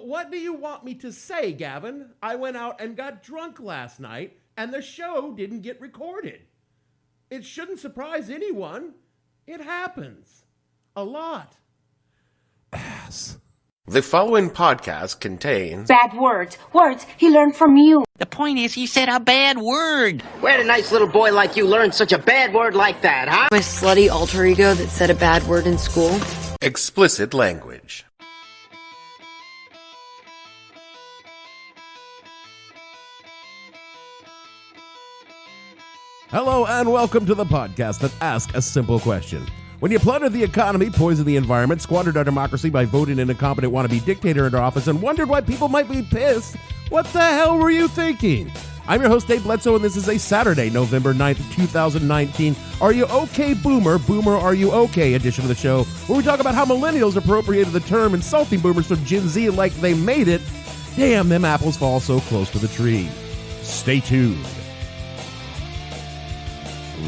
what do you want me to say, Gavin? I went out and got drunk last night, and the show didn't get recorded. It shouldn't surprise anyone. It happens. A lot. Ass. The following podcast contains bad words. Words he learned from you. The point is, he said a bad word. Where'd a nice little boy like you learn such a bad word like that, huh? My slutty alter ego that said a bad word in school. explicit language. Hello and welcome to the podcast that asks a simple question. When you plunder the economy, poison the environment, squandered our democracy by voting an incompetent wannabe dictator into office, and wondered why people might be pissed, what the hell were you thinking? I'm your host, Dave Bledsoe, and this is a Saturday, November 9th, 2019. Are You Okay, Boomer? Boomer, Are You Okay? edition of the show, where we talk about how millennials appropriated the term insulting boomers from Gen Z like they made it. Damn, them apples fall so close to the tree. Stay tuned.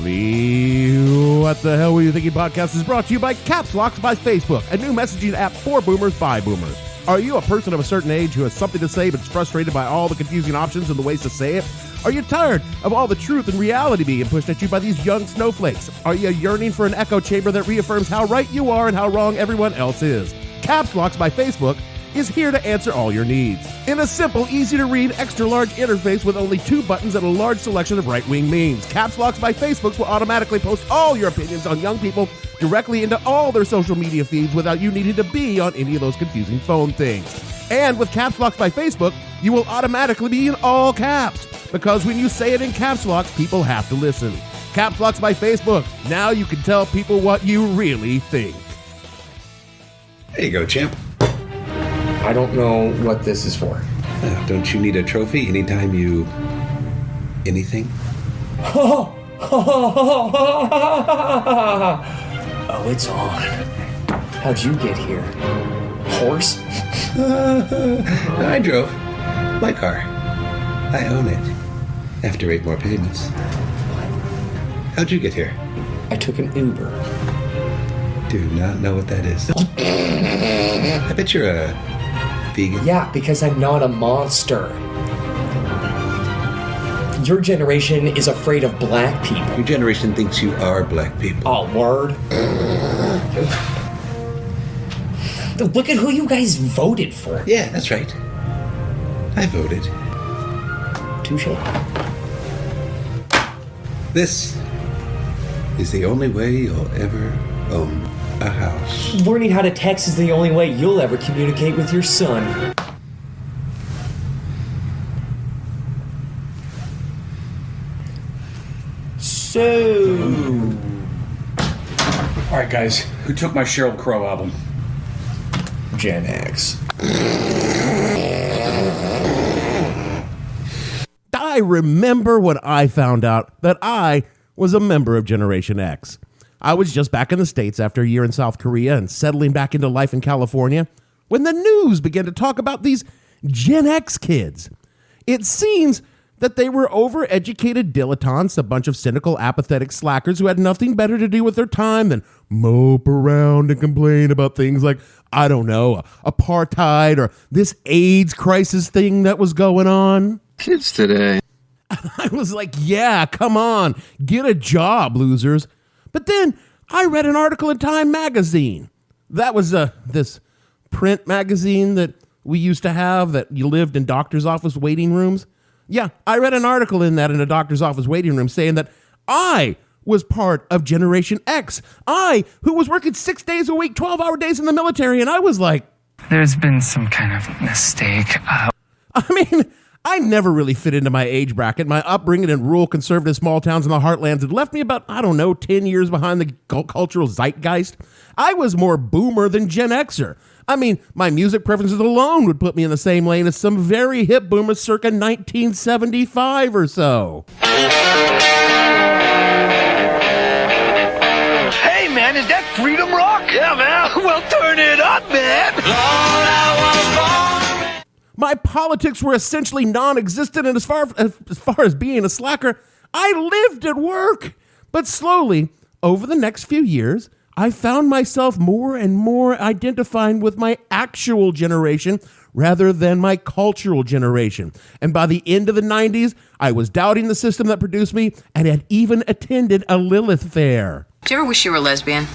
The What the Hell Were You Thinking podcast is brought to you by Caps Locks by Facebook, a new messaging app for boomers by boomers. Are you a person of a certain age who has something to say but is frustrated by all the confusing options and the ways to say it? Are you tired of all the truth and reality being pushed at you by these young snowflakes? Are you yearning for an echo chamber that reaffirms how right you are and how wrong everyone else is? Caps Locks by Facebook is here to answer all your needs. In a simple, easy-to-read, extra-large interface with only 2 buttons and a large selection of right-wing memes, Caps Locks by Facebook will automatically post all your opinions on young people directly into all their social media feeds without you needing to be on any of those confusing phone things. And with Caps Locks by Facebook, you will automatically be in all caps, because when you say it in Caps Locks, people have to listen. Caps Locks by Facebook. Now you can tell people what you really think. There you go, champ. I don't know what this is for. Don't you need a trophy anytime you... anything? Oh, it's on. How'd you get here? Horse? I drove. My car. I own it. After 8 more payments. How'd you get here? I took an Uber. Do not know what that is. I bet you're a... vegan? Yeah, because I'm not a monster. Your generation is afraid of black people. Your generation thinks you are black people. Oh, word. Look at who you guys voted for. Yeah, that's right. I voted. Touche. This is the only way you'll ever own a house. Learning how to text is the only way you'll ever communicate with your son. So... Alright guys, who took my Sheryl Crow album? Gen X. I remember when I found out that I was a member of Generation X. I was just back in the States after a year in South Korea and settling back into life in California when the news began to talk about these Gen X kids. It seems that they were overeducated dilettantes, a bunch of cynical, apathetic slackers who had nothing better to do with their time than mope around and complain about things like, I don't know, apartheid or this AIDS crisis thing that was going on. Kids today. I was like, yeah, come on, get a job, losers. But then I read an article in Time magazine. That was this print magazine that we used to have that you lived in doctor's office waiting rooms. Yeah, I read an article in that in a doctor's office waiting room saying that I was part of Generation X. I, who was working 6 days a week, 12-hour days in the military, and I was like... There's been some kind of mistake. I never really fit into my age bracket. My upbringing in rural, conservative small towns in the heartlands had left me about, 10 years behind the cultural zeitgeist. I was more boomer than Gen Xer. My music preferences alone would put me in the same lane as some very hip boomers circa 1975 or so. Hey, man, is that Freedom Rock? Yeah, man. Well, turn it up, man. My politics were essentially non-existent, and as far as being a slacker, I lived at work. But slowly, over the next few years, I found myself more and more identifying with my actual generation rather than my cultural generation. And by the end of the 90s, I was doubting the system that produced me and had even attended a Lilith fair. Do you ever wish you were a lesbian?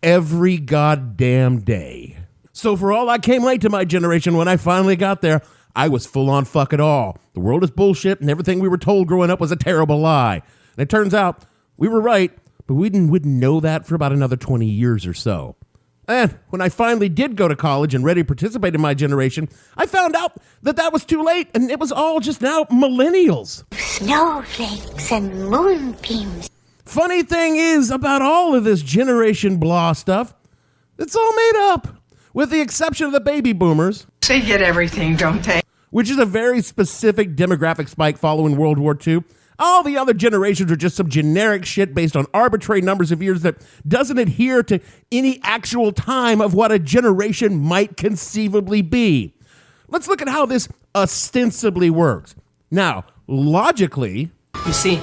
Every goddamn day. So for all I came late to my generation, when I finally got there, I was full on fuck it all. The world is bullshit and everything we were told growing up was a terrible lie. And it turns out we were right, but we wouldn't know that for about another 20 years or so. And when I finally did go to college and ready to participate in my generation, I found out that was too late and it was all just now millennials. Snowflakes and moonbeams. Funny thing is about all of this generation blah stuff, it's all made up, with the exception of the baby boomers. They get everything, don't they? Which is a very specific demographic spike following World War II. All the other generations are just some generic shit based on arbitrary numbers of years that doesn't adhere to any actual time of what a generation might conceivably be. Let's look at how this ostensibly works. Now, logically... You see,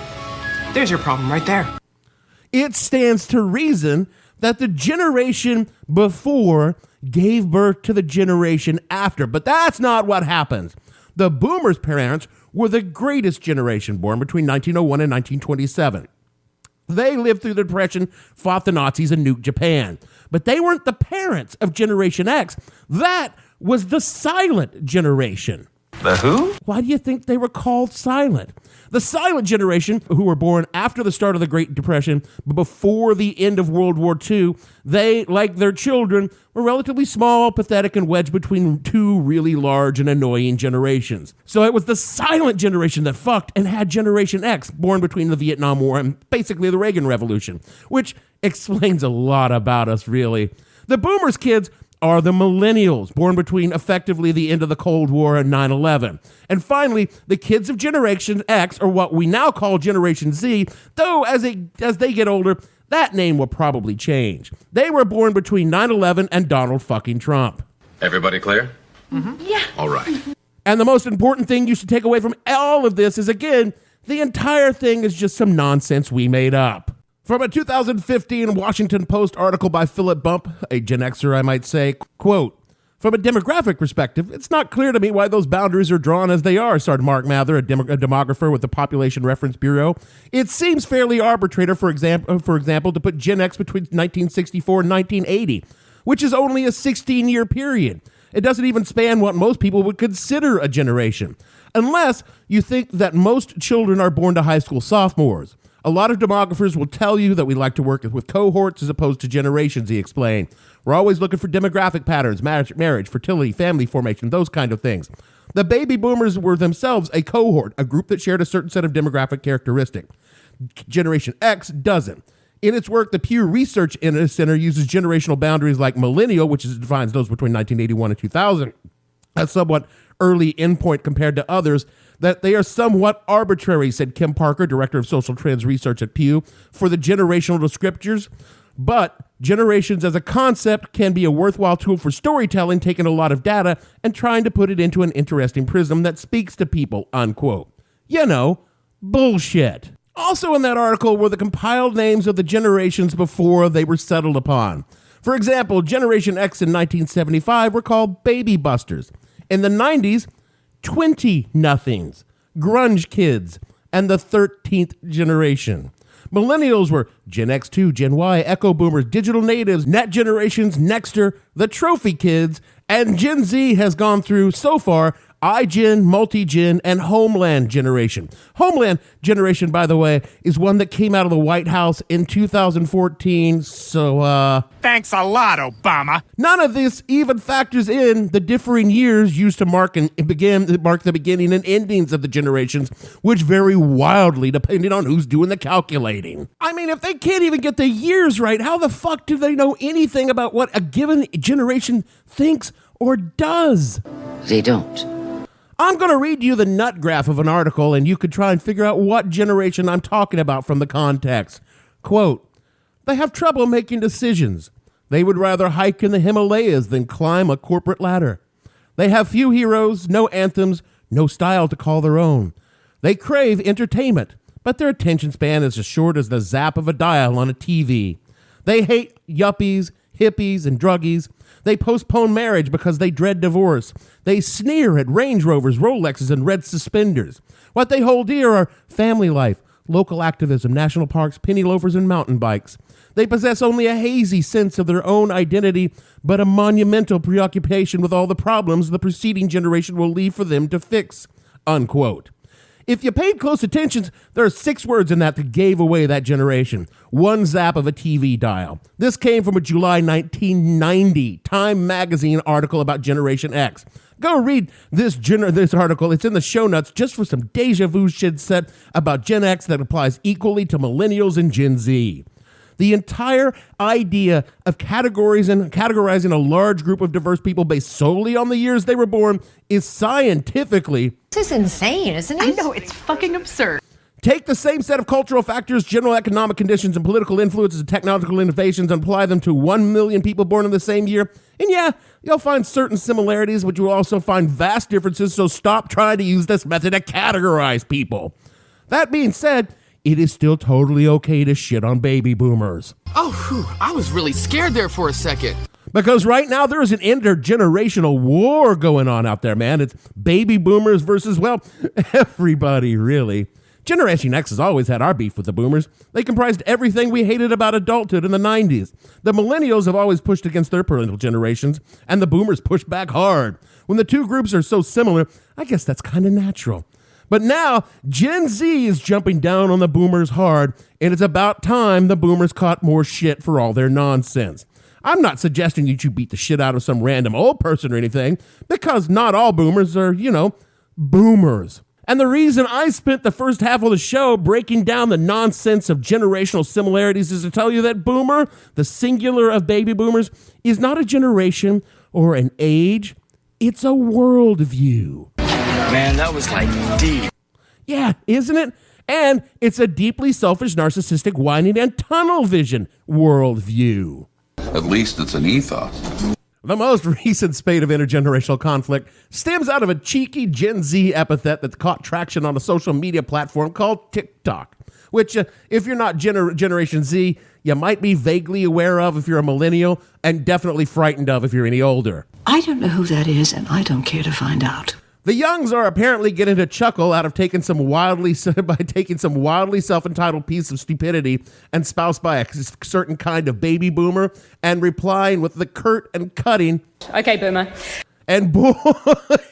there's your problem right there. It stands to reason that the generation before gave birth to the generation after. But that's not what happens. The boomers' parents were the greatest generation, born between 1901 and 1927. They lived through the Depression, fought the Nazis, and nuked Japan. But they weren't the parents of Generation X. That was the silent generation. The who? Why do you think they were called silent? The silent generation, who were born after the start of the Great Depression, but before the end of World War II, they, like their children, were relatively small, pathetic, and wedged between two really large and annoying generations. So it was the silent generation that fucked and had Generation X, born between the Vietnam War and basically the Reagan Revolution, which explains a lot about us, really. The boomers' kids are the millennials, born between effectively the end of the Cold War and 9/11. And finally, the kids of Generation X, or what we now call Generation Z, though as they get older, that name will probably change. They were born between 9/11 and Donald fucking Trump. Everybody clear? Mm-hmm. Yeah. All right. And the most important thing you should take away from all of this is, again, the entire thing is just some nonsense we made up. From a 2015 Washington Post article by Philip Bump, a Gen Xer I might say, quote, "From a demographic perspective, it's not clear to me why those boundaries are drawn as they are," started Mark Mather, a demographer with the Population Reference Bureau. "It seems fairly arbitrary, for example, to put Gen X between 1964 and 1980, which is only a 16-year period. It doesn't even span what most people would consider a generation, unless you think that most children are born to high school sophomores. A lot of demographers will tell you that we like to work with cohorts as opposed to generations," he explained. "We're always looking for demographic patterns, marriage, fertility, family formation, those kind of things. The baby boomers were themselves a cohort, a group that shared a certain set of demographic characteristics. Generation X doesn't. In its work, the Pew Research Center uses generational boundaries like millennial, which defines those between 1981 and 2000, as somewhat early endpoint compared to others, that they are somewhat arbitrary," said Kim Parker, director of social trends research at Pew, "for the generational descriptors. But generations as a concept can be a worthwhile tool for storytelling, taking a lot of data and trying to put it into an interesting prism that speaks to people," unquote. You know, bullshit. Also in that article were the compiled names of the generations before they were settled upon. For example, Generation X in 1975 were called Baby Busters. In the 90s, 20-nothings, grunge kids, and the 13th generation. Millennials were Gen X2, Gen Y, Echo Boomers, Digital Natives, Net Generations, Nexter, the Trophy Kids, and Gen Z has gone through, so far, iGen, Multi-Gen, and Homeland Generation. Homeland Generation, by the way, is one that came out of the White House in 2014, so, Thanks a lot, Obama. None of this even factors in the differing years used to mark the beginning and endings of the generations, which vary wildly depending on who's doing the calculating. I mean, if they can't even get the years right, how the fuck do they know anything about what a given generation thinks or does? They don't. I'm going to read you the nut graph of an article, and you could try and figure out what generation I'm talking about from the context. Quote, "They have trouble making decisions. They would rather hike in the Himalayas than climb a corporate ladder. They have few heroes, no anthems, no style to call their own. They crave entertainment, but their attention span is as short as the zap of a dial on a TV. They hate yuppies, hippies, and druggies. They postpone marriage because they dread divorce. They sneer at Range Rovers, Rolexes, and red suspenders. What they hold dear are family life, local activism, national parks, penny loafers, and mountain bikes. They possess only a hazy sense of their own identity, but a monumental preoccupation with all the problems the preceding generation will leave for them to fix, unquote. If you paid close attention, there are 6 words in that gave away that generation. One zap of a TV dial. This came from a July 1990 Time magazine article about Generation X. Go read this article. It's in the show notes just for some deja vu shit set about Gen X that applies equally to millennials and Gen Z. The entire idea of categorizing a large group of diverse people based solely on the years they were born is scientifically... This is insane, isn't it? I know, it's fucking absurd. Take the same set of cultural factors, general economic conditions, and political influences and technological innovations and apply them to 1 million people born in the same year, and yeah, you'll find certain similarities, but you'll also find vast differences, so stop trying to use this method to categorize people. That being said, it is still totally okay to shit on baby boomers. Oh, whew, I was really scared there for a second. Because right now there is an intergenerational war going on out there, man. It's baby boomers versus, well, everybody, really. Generation X has always had our beef with the boomers. They comprised everything we hated about adulthood in the 90s. The millennials have always pushed against their parental generations, and the boomers pushed back hard. When the two groups are so similar, I guess that's kind of natural. But now, Gen Z is jumping down on the boomers hard, and it's about time the boomers caught more shit for all their nonsense. I'm not suggesting you should beat the shit out of some random old person or anything, because not all boomers are, boomers. And the reason I spent the first half of the show breaking down the nonsense of generational similarities is to tell you that boomer, the singular of baby boomers, is not a generation or an age. It's a worldview. Man, that was like deep. Yeah, isn't it? And it's a deeply selfish, narcissistic, whining, and tunnel vision worldview. At least it's an ethos. The most recent spate of intergenerational conflict stems out of a cheeky Gen Z epithet that caught traction on a social media platform called TikTok, which, if you're not Generation Z, you might be vaguely aware of if you're a millennial, and definitely frightened of if you're any older. I don't know who that is, and I don't care to find out. The youngs are apparently getting a chuckle out of taking some wildly self-entitled piece of stupidity and espoused by a certain kind of baby boomer and replying with the curt and cutting, "Okay, boomer." And boy,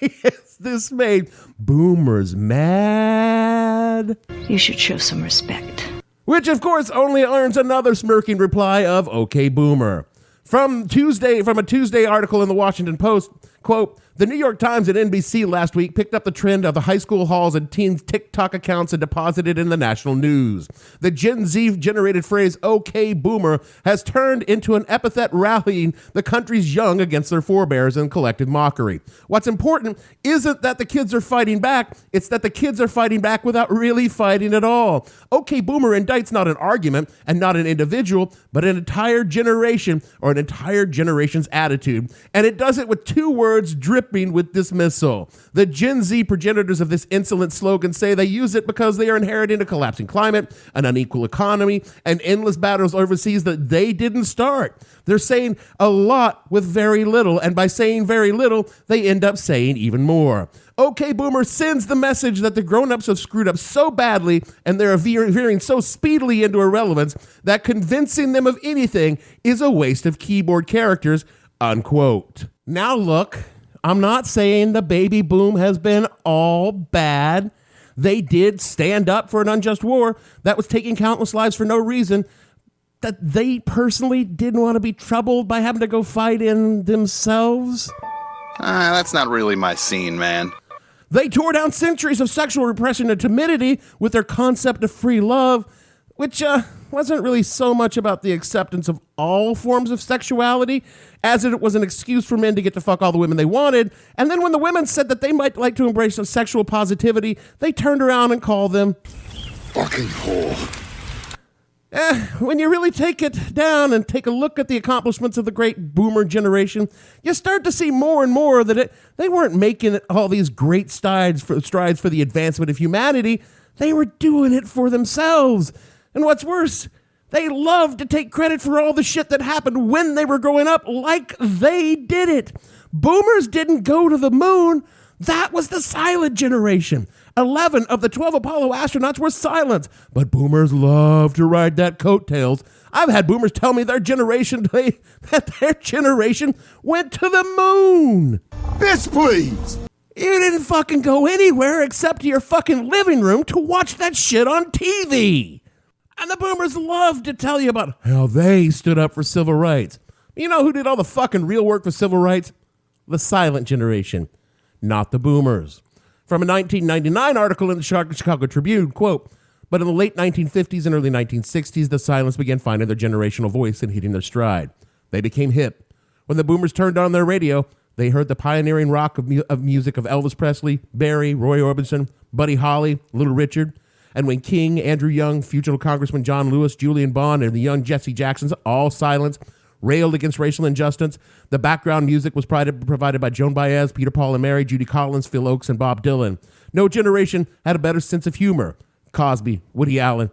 is this made boomers mad. You should show some respect. Which, of course, only earns another smirking reply of "Okay, boomer." From a Tuesday article in the Washington Post, quote, "The New York Times and NBC last week picked up the trend of the high school halls and teens' TikTok accounts and deposited in the national news. The Gen Z-generated phrase, okay, boomer, has turned into an epithet rallying the country's young against their forebears in collective mockery. What's important isn't that the kids are fighting back, it's that the kids are fighting back without really fighting at all. Okay, boomer indicts not an argument and not an individual, but an entire generation or an entire generation's attitude. And it does it with 2 words dripping with dismissal. The Gen Z progenitors of this insolent slogan say they use it because they are inheriting a collapsing climate, an unequal economy, and endless battles overseas that they didn't start. They're saying a lot with very little, and by saying very little, they end up saying even more. Okay, boomer sends the message that the grown-ups have screwed up so badly and they're veering so speedily into irrelevance that convincing them of anything is a waste of keyboard characters, unquote. Now look, I'm not saying the baby boom has been all bad. They did stand up for an unjust war that was taking countless lives for no reason that they personally didn't want to be troubled by having to go fight in themselves. That's not really my scene, man. They tore down centuries of sexual repression and timidity with their concept of free love, which wasn't really so much about the acceptance of all forms of sexuality as it was an excuse for men to get to fuck all the women they wanted. And then when the women said that they might like to embrace sexual positivity, they turned around and called them fucking whore. When you really take it down and take a look at the accomplishments of the great boomer generation, you start to see more and more that they weren't making all these great strides for the advancement of humanity. They were doing it for themselves. And what's worse, They love to take credit for all the shit that happened when they were growing up, like they did it. Boomers didn't go to the moon. That was the silent generation. 11 of the 12 Apollo astronauts were silent, but boomers love to ride that coattails. I've had boomers tell me that their generation went to the moon. This, please. You didn't fucking go anywhere except to your fucking living room to watch that shit on TV. And the boomers love to tell you about how they stood up for civil rights. You know who did all the fucking real work for civil rights? The silent generation, not the boomers. From a 1999 article in the Chicago Tribune, quote, but in the late 1950s and early 1960s, the silents began finding their generational voice and hitting their stride. They became hip. When the boomers turned on their radio, they heard the pioneering rock of music of Elvis Presley, Barry, Roy Orbison, Buddy Holly, Little Richard. And when King, Andrew Young, future Congressman John Lewis, Julian Bond, and the young Jesse Jacksons, all silenced, railed against racial injustice, the background music was provided by Joan Baez, Peter, Paul and Mary, Judy Collins, Phil Oakes, and Bob Dylan. No generation had a better sense of humor. Cosby, Woody Allen.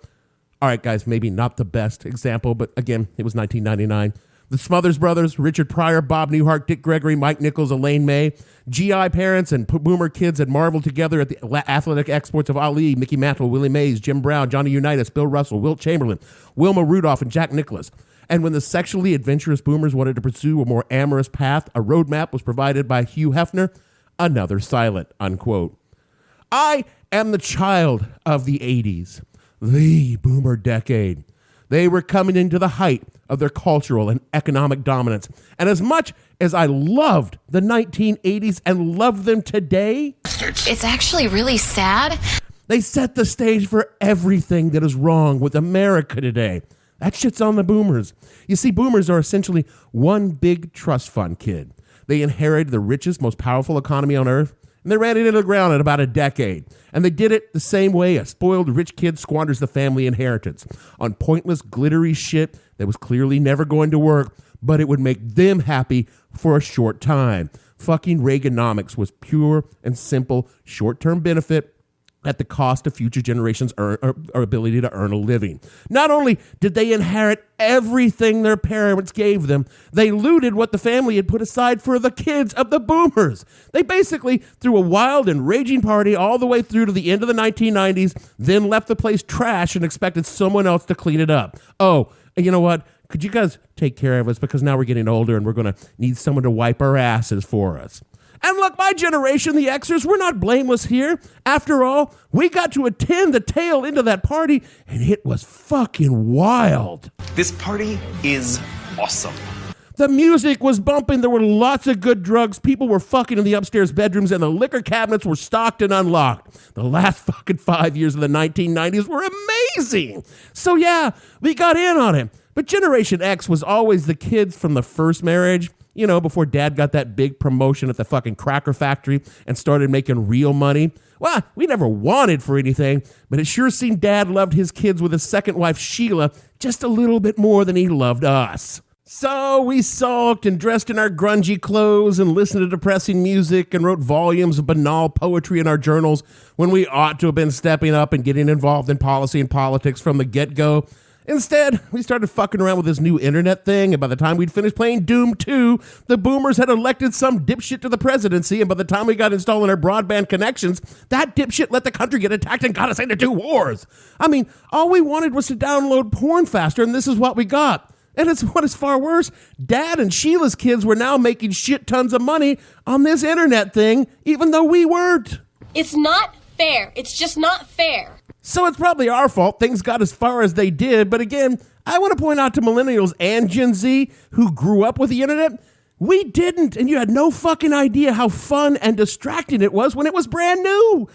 All right, guys, maybe not the best example, but again, it was 1999. The Smothers Brothers, Richard Pryor, Bob Newhart, Dick Gregory, Mike Nichols, Elaine May. GI parents and boomer kids had marveled together at the athletic exploits of Ali, Mickey Mantle, Willie Mays, Jim Brown, Johnny Unitas, Bill Russell, Wilt Chamberlain, Wilma Rudolph, and Jack Nicklaus. And when the sexually adventurous boomers wanted to pursue a more amorous path, a roadmap was provided by Hugh Hefner, another silent, unquote. I am the child of the 80s, the boomer decade. They were coming into the height of their cultural and economic dominance. And as much as I loved the 1980s and love them today, it's actually really sad. They set the stage for everything that is wrong with America today. That shit's on the boomers. You see, boomers are essentially one big trust fund kid. They inherited the richest, most powerful economy on earth, and they ran it into the ground in about a decade. And they did it the same way a spoiled rich kid squanders the family inheritance on pointless, glittery shit that was clearly never going to work, but it would make them happy for a short time. Fucking Reaganomics was pure and simple short-term benefit at the cost of future generations' ability to earn a living. Not only did they inherit everything their parents gave them, they looted what the family had put aside for the kids of the boomers. They basically threw a wild and raging party all the way through to the end of the 1990s, then left the place trash and expected someone else to clean it up. Oh, and you know what? Could you guys take care of us? Because now we're getting older and we're going to need someone to wipe our asses for us. And look, my generation, the Xers, we're not blameless here. After all, we got to attend the tail end of that party, and it was fucking wild. This party is awesome. The music was bumping. There were lots of good drugs. People were fucking in the upstairs bedrooms, and the liquor cabinets were stocked and unlocked. The last fucking 5 years of the 1990s were amazing. So yeah, we got in on it. But Generation X was always the kids from the first marriage. You know, before dad got that big promotion at the fucking cracker factory and started making real money. Well, we never wanted for anything, but it sure seemed dad loved his kids with his second wife, Sheila, just a little bit more than he loved us. So we sulked and dressed in our grungy clothes and listened to depressing music and wrote volumes of banal poetry in our journals when we ought to have been stepping up and getting involved in policy and politics from the get-go. Instead, we started fucking around with this new internet thing, and by the time we'd finished playing Doom 2, the boomers had elected some dipshit to the presidency, and by the time we got installing our broadband connections, that dipshit let the country get attacked and got us into 2 wars. I mean, all we wanted was to download porn faster, and this is what we got. And it's what is far worse, Dad and Sheila's kids were now making shit tons of money on this internet thing, even though we weren't. It's not fair. It's just not fair. So it's probably our fault things got as far as they did. But again, I want to point out to millennials and Gen Z who grew up with the internet, we didn't. And you had no fucking idea how fun and distracting it was when it was brand new.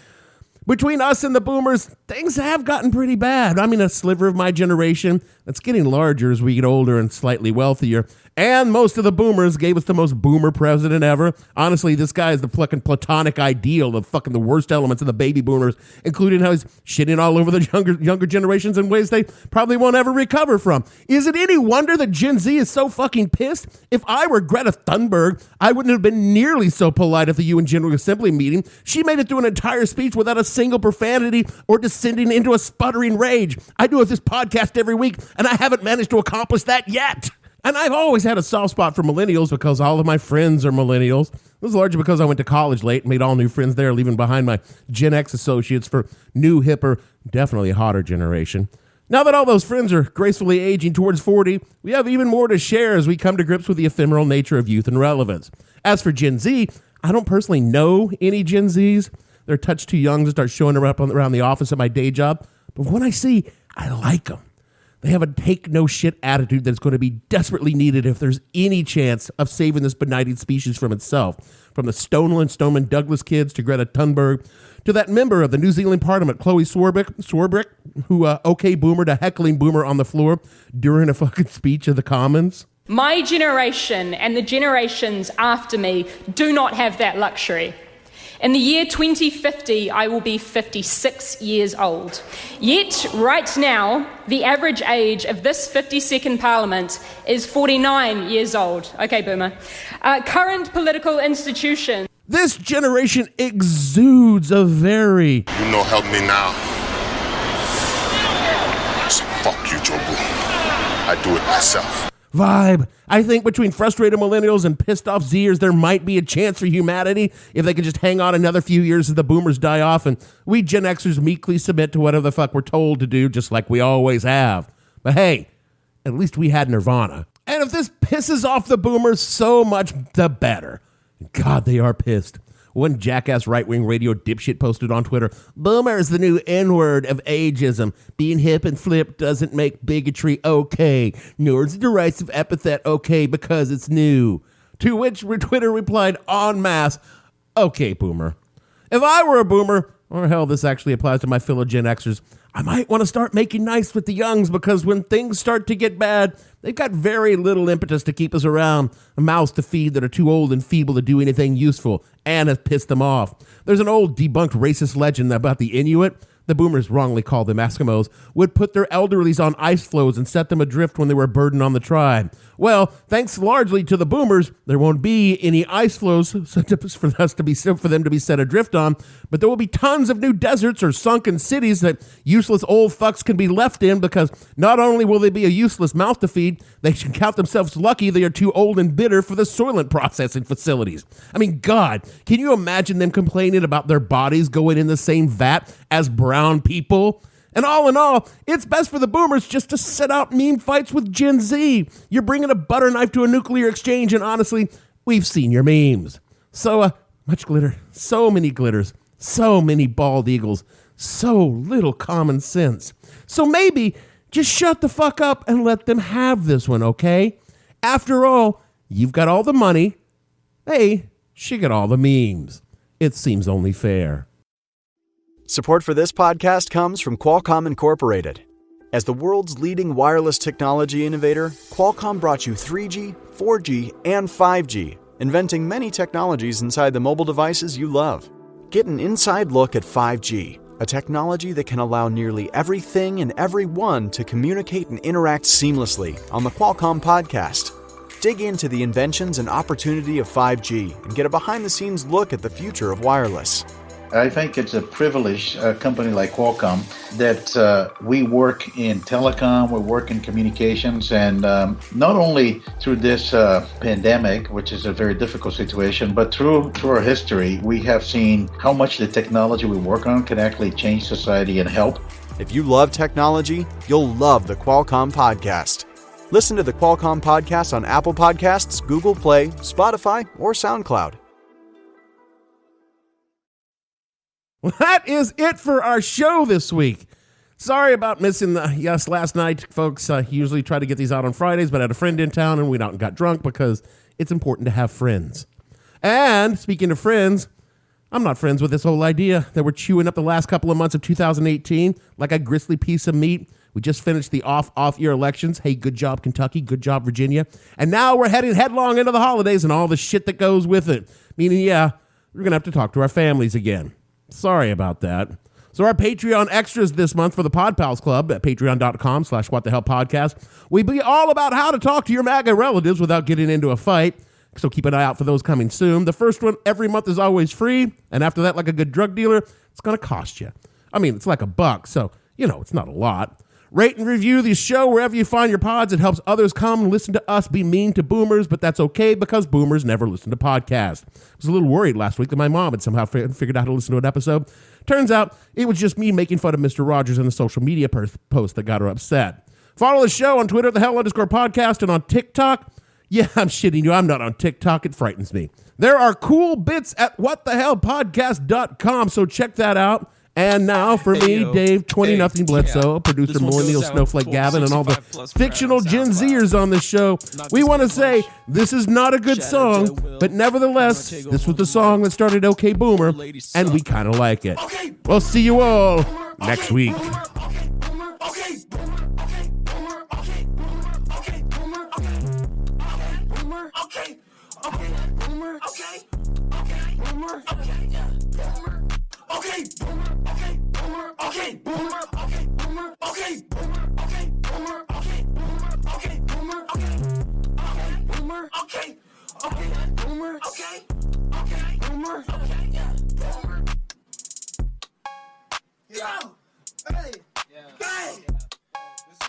Between us and the boomers, things have gotten pretty bad. I mean, a sliver of my generation that's getting larger as we get older and slightly wealthier. And most of the boomers gave us the most boomer president ever. Honestly, this guy is the fucking platonic ideal of fucking the worst elements of the baby boomers, including how he's shitting all over the younger generations in ways they probably won't ever recover from. Is it any wonder that Gen Z is so fucking pissed? If I were Greta Thunberg, I wouldn't have been nearly so polite at the UN General Assembly meeting. She made it through an entire speech without a single profanity or descending into a sputtering rage. I do this podcast every week, and I haven't managed to accomplish that yet. And I've always had a soft spot for millennials because all of my friends are millennials. This is largely because I went to college late and made all new friends there, leaving behind my Gen X associates for new, hipper, definitely hotter generation. Now that all those friends are gracefully aging towards 40, we have even more to share as we come to grips with the ephemeral nature of youth and relevance. As for Gen Z, I don't personally know any Gen Zs. They're a touch too young to start showing up around the office at my day job. But when I see, I like them. They have a take-no-shit attitude that's going to be desperately needed if there's any chance of saving this benighted species from itself. From the Stoneman Douglas kids to Greta Thunberg to that member of the New Zealand Parliament, Chloe Swarbrick, who okay boomer to heckling boomer on the floor during a fucking speech of the Commons. My generation and the generations after me do not have that luxury. In the year 2050, I will be 56 years old. Yet, right now, the average age of this 52nd Parliament is 49 years old. Okay, boomer. Current political institutions. This generation exudes a very... You know, help me now. So fuck you, Jobu. I do it myself. Vibe. I think between frustrated millennials and pissed off Zers, there might be a chance for humanity if they can just hang on another few years as the boomers die off and we Gen Xers meekly submit to whatever the fuck we're told to do, just like we always have. But hey, at least we had Nirvana. And if this pisses off the boomers, so much the better. God, they are pissed. One jackass right-wing radio dipshit posted on Twitter, "Boomer is the new N-word of ageism. Being hip and flip doesn't make bigotry okay, nor is the derisive epithet okay because it's new." To which Twitter replied en masse, "Okay, boomer. If I were a boomer, or hell, this actually applies to my fellow Gen Xers, I might want to start making nice with the youngs because when things start to get bad, they've got very little impetus to keep us around, a mouths to feed that are too old and feeble to do anything useful and has pissed them off. There's an old debunked racist legend about the Inuit. The boomers wrongly called them Eskimos, would put their elderlies on ice floes and set them adrift when they were a burden on the tribe. Well, thanks largely to the boomers, there won't be any ice floes for them to be set adrift on, but there will be tons of new deserts or sunken cities that useless old fucks can be left in because not only will they be a useless mouth to feed, they should count themselves lucky they are too old and bitter for the soylent processing facilities. I mean, God, can you imagine them complaining about their bodies going in the same vat as brown people? And all in all, it's best for the boomers just to sit out meme fights with Gen Z. You're bringing a butter knife to a nuclear exchange, and honestly, we've seen your memes. So much glitter, so many glitters, so many bald eagles, so little common sense. So maybe just shut the fuck up and let them have this one, okay? After all, you've got all the money. Hey, she got all the memes. It seems only fair. Support for this podcast comes from Qualcomm Incorporated. As the world's leading wireless technology innovator, Qualcomm brought you 3G, 4G, and 5G, inventing many technologies inside the mobile devices you love. Get an inside look at 5G, a technology that can allow nearly everything and everyone to communicate and interact seamlessly on the Qualcomm Podcast. Dig into the inventions and opportunity of 5G and get a behind-the-scenes look at the future of wireless. I think it's a privilege, a company like Qualcomm, that we work in telecom, we work in communications, and not only through this pandemic, which is a very difficult situation, but through our history, we have seen how much the technology we work on can actually change society and help. If you love technology, you'll love the Qualcomm Podcast. Listen to the Qualcomm Podcast on Apple Podcasts, Google Play, Spotify, or SoundCloud. Well, that is it for our show this week. Sorry about missing last night, folks. I usually try to get these out on Fridays, but I had a friend in town and we went out and got drunk because it's important to have friends. And speaking of friends, I'm not friends with this whole idea that we're chewing up the last couple of months of 2018 like a gristly piece of meat. We just finished the off-year elections. Hey, good job, Kentucky. Good job, Virginia. And now we're heading headlong into the holidays and all the shit that goes with it. Meaning, yeah, we're going to have to talk to our families again. Sorry about that. So our Patreon extras this month for the Pod Pals Club at patreon.com/whatthehellpodcast. We be all about how to talk to your MAGA relatives without getting into a fight. So keep an eye out for those coming soon. The first one every month is always free. And after that, like a good drug dealer, it's going to cost you. I mean, it's like $1, so, it's not a lot. Rate and review the show wherever you find your pods. It helps others come and listen to us be mean to boomers, but that's okay because boomers never listen to podcasts. I was a little worried last week that my mom had somehow figured out how to listen to an episode. Turns out it was just me making fun of Mr. Rogers in a social media post that got her upset. Follow the show on Twitter, @thehell_podcast, and on TikTok. Yeah, I'm shitting you. I'm not on TikTok. It frightens me. There are cool bits at whatthehellpodcast.com, so check that out. And now for me, Dave, 20-0 Bledsoe, producer Millennial Snowflake Gavin, and all the fictional Gen Zers on this show, we want to say this is not a good song, but nevertheless, this was the song that started OK Boomer, and we kind of like it. We'll see you all next week.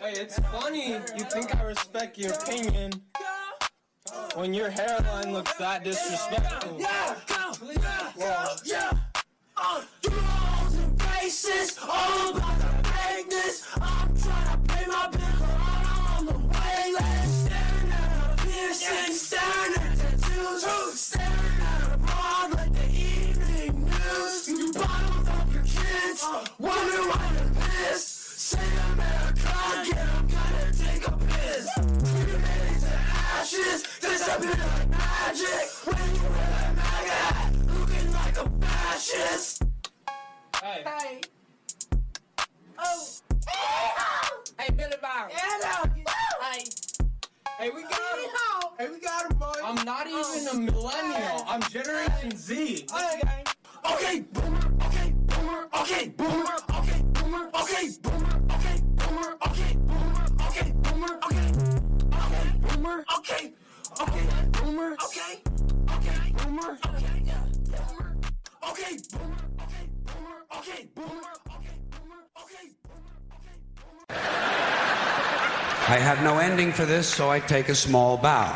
Hey, it's funny you think I respect your opinion when your hairline looks that disrespectful. You are racist, all about the vagueness. I'm trying to pay my bill on the way list. Staring at a piercing, staring at tattoos, staring at a broad like the evening news. You bottled up your kids, wonder why you're pissed. Say America, yeah, I'm gonna take a piss. You made it to ashes, disappear like magic. When you wear that MAGA hat, looking like a fascist. Hey. Hey. Oh. Hey, Billy Bob. Hey. Hey, we got him. Hey, we got him, boy. I'm not even a millennial. I'm Generation Z. Okay. Okay, boomer. Okay, boomer. Okay, boomer. Okay, boomer. Okay, boomer. Okay, boomer. Okay, boomer. Okay, boomer. Okay. Okay, boomer. Okay. Okay, boomer. Okay. Okay, boomer. Okay, yeah. Boomer. Okay, boomer. Okay, boomer. Okay, boomer. Okay, boomer. Okay, boomer. Okay, boomer. I have no ending for this, so I take a small bow.